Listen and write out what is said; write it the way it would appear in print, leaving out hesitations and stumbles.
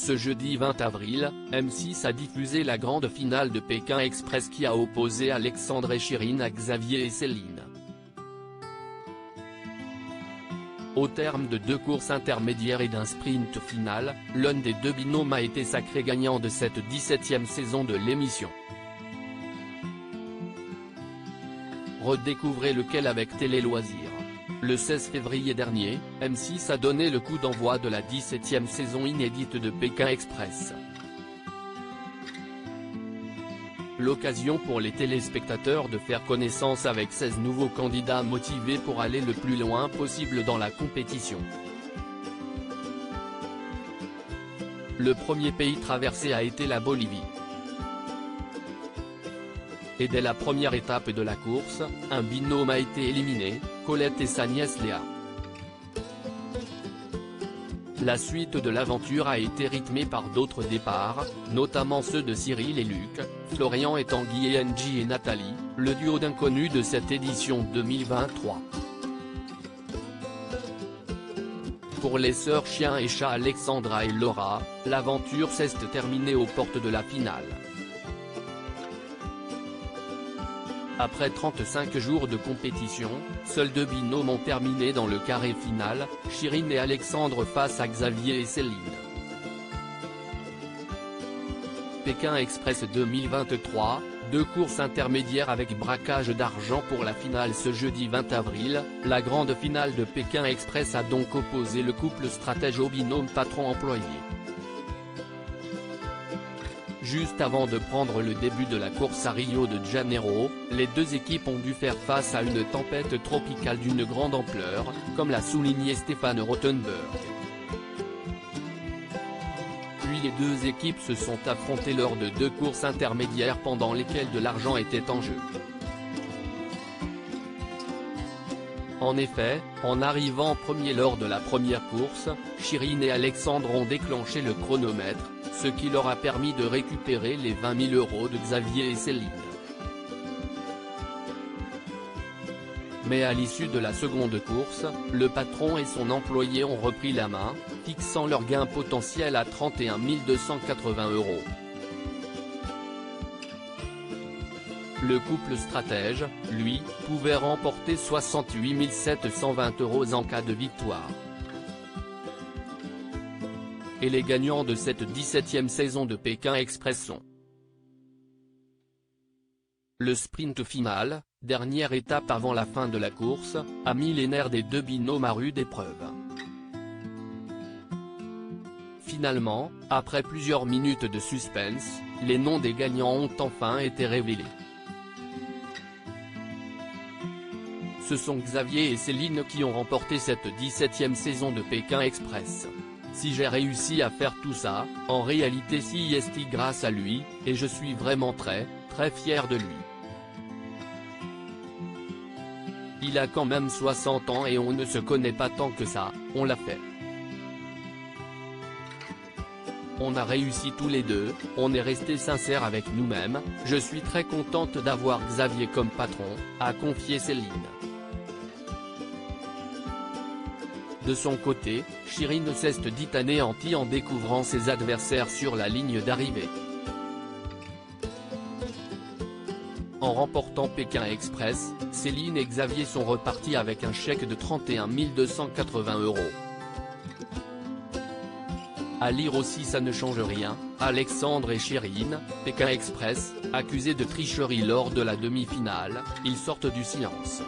Ce jeudi 20 avril, M6 a diffusé la grande finale de Pékin Express qui a opposé Alexandre et Chirine à Xavier et Céline. Au terme de 2 courses intermédiaires et d'un sprint final, l'un des 2 binômes a été sacré gagnant de cette 17e saison de l'émission. Redécouvrez lequel avec Télé Loisirs. Le 16 février dernier, M6 a donné le coup d'envoi de la 17e saison inédite de Pékin Express. L'occasion pour les téléspectateurs de faire connaissance avec 16 nouveaux candidats motivés pour aller le plus loin possible dans la compétition. Le premier pays traversé a été la Bolivie. Et dès la première étape de la course, un binôme a été éliminé, Colette et sa nièce Léa. La suite de l'aventure a été rythmée par d'autres départs, notamment ceux de Cyril et Luc, Florian et Tanguy et Angie et Nathalie, le duo d'inconnus de cette édition 2023. Pour les sœurs Chien et Chat Alexandra et Laura, l'aventure s'est terminée aux portes de la finale. Après 35 jours de compétition, seuls 2 binômes ont terminé dans le carré final, Chirine et Alexandre face à Xavier et Céline. Pékin Express 2023, 2 courses intermédiaires avec braquage d'argent pour la finale ce jeudi 20 avril, la grande finale de Pékin Express a donc opposé le couple stratège au binôme patron-employé. Juste avant de prendre le début de la course à Rio de Janeiro, les 2 équipes ont dû faire face à une tempête tropicale d'une grande ampleur, comme l'a souligné Stéphane Rothenberg. Puis les 2 équipes se sont affrontées lors de 2 courses intermédiaires pendant lesquelles de l'argent était en jeu. En effet, en arrivant premier lors de la première course, Chirine et Alexandre ont déclenché le chronomètre, ce qui leur a permis de récupérer les 20 000 € de Xavier et Céline. Mais à l'issue de la seconde course, le patron et son employé ont repris la main, fixant leur gain potentiel à 31 280 €. Le couple stratège, lui, pouvait remporter 68 720 € en cas de victoire. Et les gagnants de cette 17e saison de Pékin Express sont le sprint final, dernière étape avant la fin de la course, a mis les nerfs des 2 binômes à rude épreuve. Finalement, après plusieurs minutes de suspense, les noms des gagnants ont enfin été révélés. Ce sont Xavier et Céline qui ont remporté cette 17e saison de Pékin Express. Si j'ai réussi à faire tout ça, en réalité c'est grâce à lui, et je suis vraiment très fier de lui. Il a quand même 60 ans et on ne se connaît pas tant que ça, on l'a fait. On a réussi tous les 2, on est resté sincère avec nous-mêmes, je suis très contente d'avoir Xavier comme patron, a confié Céline. De son côté, Chirine s'est dit anéantie en découvrant ses adversaires sur la ligne d'arrivée. En remportant Pékin Express, Céline et Xavier sont repartis avec un chèque de 31 280 €. À lire aussi Ça ne change rien, Alexandre et Chirine, Pékin Express, accusés de tricherie lors de la demi-finale, ils sortent du silence.